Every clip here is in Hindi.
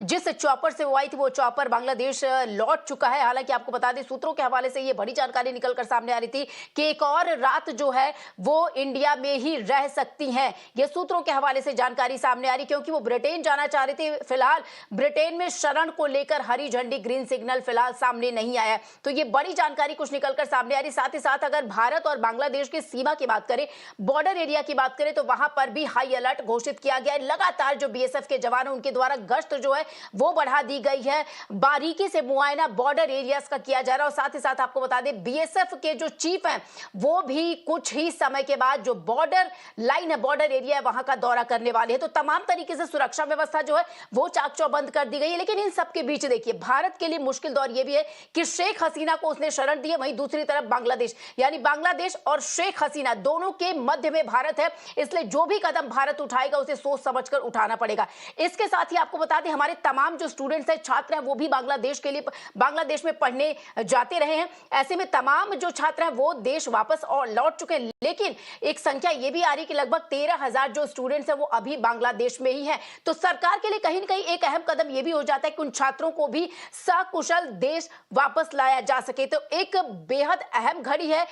जिस चॉपर से वो आई थी वो चॉपर बांग्लादेश लौट चुका है। हालांकि आपको बता दें, सूत्रों के हवाले से ये बड़ी जानकारी निकलकर सामने आ रही थी कि एक और रात जो है वो इंडिया में ही रह सकती हैं। ये सूत्रों के हवाले से जानकारी सामने आ रही, क्योंकि वो ब्रिटेन जाना चाह रही थी। फिलहाल ब्रिटेन में शरण को लेकर हरी झंडी, ग्रीन सिग्नल फिलहाल सामने नहीं आया। तो ये बड़ी जानकारी कुछ निकलकर सामने आ रही। साथ ही साथ अगर भारत और बांग्लादेश की सीमा की बात करें, बॉर्डर एरिया की बात करें, तो वहां पर भी हाई अलर्ट घोषित किया गया है। लगातार जो बीएसएफ के जवान हैं उनके द्वारा गश्त जो है वो बढ़ा दी गई है। बारीकी से मुआयना बॉर्डर एरियाज का किया जा रहा है। और साथ ही साथ आपको बता दें, बीएसएफ के जो चीफ हैं वो भी कुछ ही समय के बाद जो बॉर्डर लाइन है, बॉर्डर एरिया है, वहां का दौरा करने वाले हैं। तो तमाम तरीके से सुरक्षा व्यवस्था जो है वो चाक चौबंद कर दी गई है। लेकिन इन सबके बीच देखिए, भारत के लिए मुश्किल दौर ये भी है कि शेख हसीना को उसने शरण दी है, वहीं दूसरी तरफ बांग्लादेश, यानी बांग्लादेश और शेख हसीना दोनों के मध्य में भारत है। इसलिए जो भी कदम भारत उठाएगा उसे सोच समझकर उठाना पड़ेगा। इसके साथ ही आपको बता दें, हमारे तमाम जो स्टूडेंट्स हैं, छात्र हैं, वो भी बांग्लादेश के लिए बांग्लादेश में पढ़ने जाते रहे हैं। ऐसे में तमाम जो छात्र हैं वो देश वापस और लौट चुके हैं। लेकिन एक संख्या ये भी आ रही कि लगभग 13,000 जो स्टूडेंट्स हैं वो अभी बांग्लादेश में ही हैं। तो सरकार के लिए कहीं ना कहीं एक अहम कदम ये भी हो जाता है कि उन छात्रों को भी सकुशल देश वापस लाया जा सके। तो एक बेहद अहम घड़ी है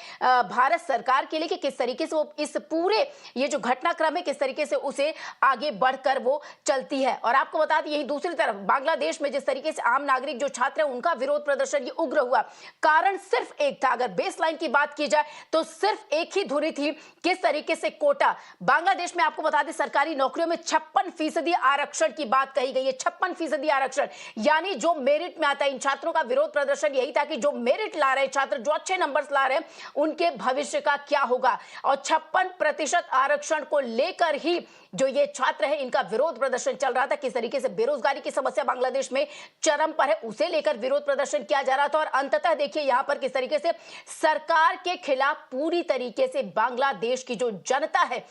भारत सरकार के लिए कि किस तरीके से वो इस पूरे ये जो घटनाक्रम है किस तरीके से उसे आगे बढ़कर वो चलती है। और आपको बता दें, यही दूसरी तरफ बांग्लादेश में जिस तरीके से आम नागरिक जो छात्र हैं उनका विरोध प्रदर्शन ये उग्र हुआ, कारण सिर्फ एक था। अगर बेसलाइन की बात की जाए तो सिर्फ एक ही धुरी थी, किस तरीके से कोटा। बांग्लादेश में आपको बता दें, सरकारी नौकरियों में 56% आरक्षण की बात कही गई है। 56% आरक्षण, यानी जो मेरिट में आता है। इन छात्रों का विरोध प्रदर्शन यही था कि जो मेरिट ला रहे हैं छात्र, जो अच्छे नंबर्स ला रहे हैं, उनके भविष्य का क्या होगा। और 56% आरक्षण को लेकर ही जो ये छात्र है इनका विरोध प्रदर्शन चल रहा था। किस तरीके से बेरोजगारी की समस्या बांग्लादेश में चरम पर है, उसे लेकर विरोध प्रदर्शन किया जा रहा था। और अंततः देखिए यहां पर किस तरीके से सरकार के खिलाफ पूरी तरीके से बांग्लादेश की जो जनता है,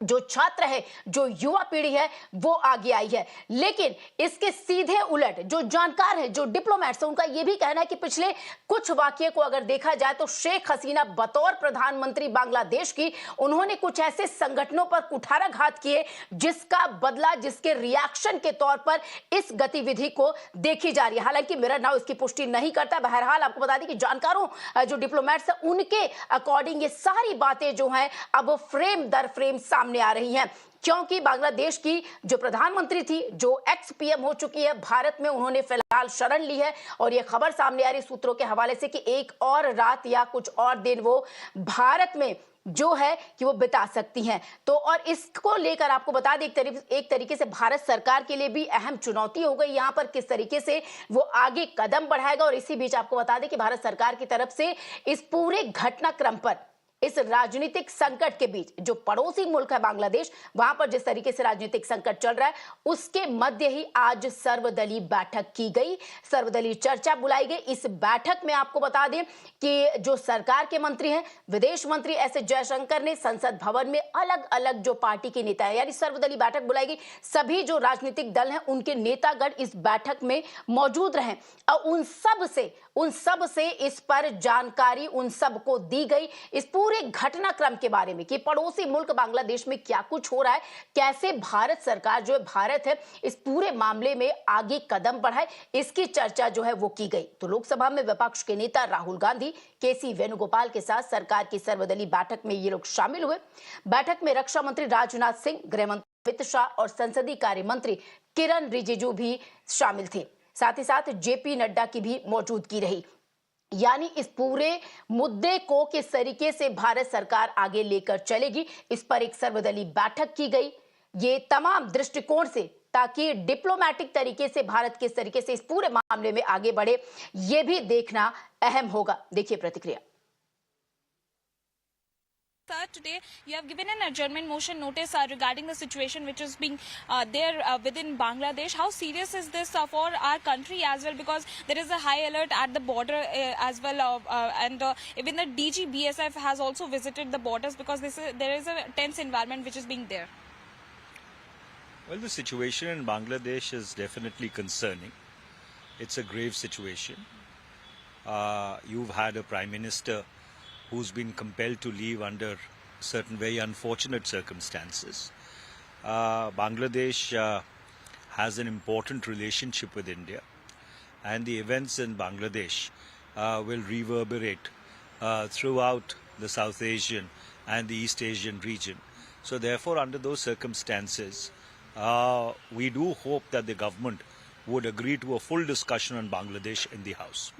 जो छात्र है, जो युवा पीढ़ी है, वो आगे आई है। लेकिन इसके सीधे उलट जो जानकार है, जो डिप्लोमेट्स हैं, उनका यह भी कहना है कि पिछले कुछ वाकये को अगर देखा जाए तो शेख हसीना बतौर प्रधानमंत्री बांग्लादेश की, उन्होंने कुछ ऐसे संगठनों पर कुठाराघात किए जिसका बदला, जिसके रिएक्शन के तौर पर इस गतिविधि को देखी जा रही है। हालांकि मिरर नाउ इसकी पुष्टि नहीं करता। बहरहाल आपको बता दें कि जानकारों जो डिप्लोमेट्स हैं उनके अकॉर्डिंग ये सारी बातें जो हैं अब फ्रेम दर फ्रेम सामने आ रही हैं। क्योंकि बांग्लादेश की जो प्रधानमंत्री थी, जो एक्स पीएम हो चुकी है भारत में, उन्होंने फिलहाल शरण ली है। और यह खबर सामने आ रही सूत्रों के हवाले से कि एक और रात या कुछ और दिन वो भारत में जो है कि वो बिता सकती हैं। तो और इसको लेकर आपको बता दें, एक तरीके से भारत सरकार के लिए भी अहम चुनौती हो गई यहां पर, किस तरीके से वो आगे कदम बढ़ाएगा। और इसी बीच आपको बता दें कि भारत सरकार की तरफ से इस पूरे घटनाक्रम पर, इस राजनीतिक संकट के बीच, जो पड़ोसी मुल्क है बांग्लादेश, वहां पर जिस तरीके से राजनीतिक संकट चल रहा है, उसके मध्य ही आज सर्वदलीय बैठक की गई, सर्वदलीय चर्चा बुलाई गई। इस बैठक में आपको बता दें कि जो सरकार के मंत्री हैं, विदेश मंत्री एस जयशंकर ने संसद भवन में अलग अलग जो पार्टी के नेता है, यानी सर्वदलीय बैठक बुलाई गई, सभी जो राजनीतिक दल हैं उनके नेतागण इस बैठक में मौजूद रहे और उन सब से इस पर जानकारी उन सबको दी गई, इस पूरे घटनाक्रम के बारे में कि पड़ोसी मुल्क बांग्लादेश में क्या कुछ हो रहा है, कैसे भारत सरकार जो है, भारत है, इस पूरे मामले में आगे कदम बढ़ाए, इसकी चर्चा जो है वो की गई। तो लोकसभा में विपक्ष के नेता राहुल गांधी, केसी वेणुगोपाल के साथ सरकार की सर्वदलीय बैठक में ये लोग शामिल हुए। बैठक में रक्षा मंत्री राजनाथ सिंह, गृह मंत्री अमित शाह और संसदीय कार्य मंत्री किरण रिजिजू भी शामिल थे। साथ ही साथ जेपी नड्डा की भी मौजूदगी रही। यानी इस पूरे मुद्दे को किस तरीके से भारत सरकार आगे लेकर चलेगी, इस पर एक सर्वदलीय बैठक की गई। ये तमाम दृष्टिकोण से, ताकि डिप्लोमेटिक तरीके से भारत किस तरीके से इस पूरे मामले में आगे बढ़े, ये भी देखना अहम होगा। देखिए प्रतिक्रिया। Sir, today you have given an adjournment motion notice regarding the situation which is being there within Bangladesh. How serious is this for our country as well? Because there is a high alert at the border as well, and even the DG BSF has also visited the borders because there is a tense environment which is being there. Well, the situation in Bangladesh is definitely concerning. It's a grave situation. You've had a Prime Minister who's been compelled to leave under certain very unfortunate circumstances. Bangladesh has an important relationship with India, and the events in Bangladesh will reverberate throughout the South Asian and the East Asian region. So therefore, under those circumstances, we do hope that the government would agree to a full discussion on Bangladesh in the House.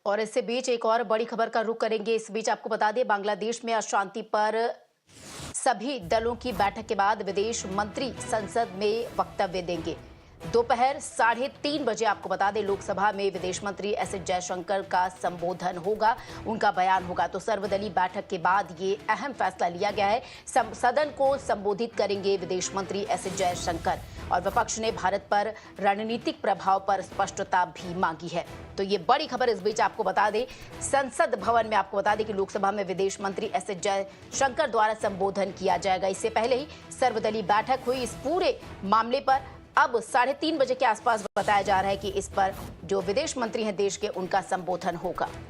और इससे बीच एक और बड़ी खबर का रुख करेंगे। इस बीच आपको बता दें, बांग्लादेश में अशांति पर सभी दलों की बैठक के बाद विदेश मंत्री संसद में वक्तव्य देंगे। दोपहर 3:30 बजे आपको बता दें, लोकसभा में विदेश मंत्री एस जयशंकर का संबोधन होगा, उनका बयान होगा। तो सर्वदलीय बैठक के बाद ये अहम फैसला लिया गया है। सदन को संबोधित करेंगे विदेश मंत्री एस जयशंकर, और विपक्ष ने भारत पर रणनीतिक प्रभाव पर स्पष्टता भी मांगी है। तो ये बड़ी खबर इस बीच आपको बता दें, संसद भवन में आपको बता दें कि लोकसभा में विदेश मंत्री एस जयशंकर द्वारा संबोधन किया जाएगा। इससे पहले ही सर्वदलीय बैठक हुई। इस पूरे मामले पर अब 3:30 बजे के आसपास बताया जा रहा है कि इस पर जो विदेश मंत्री हैं देश के, उनका संबोधन होगा।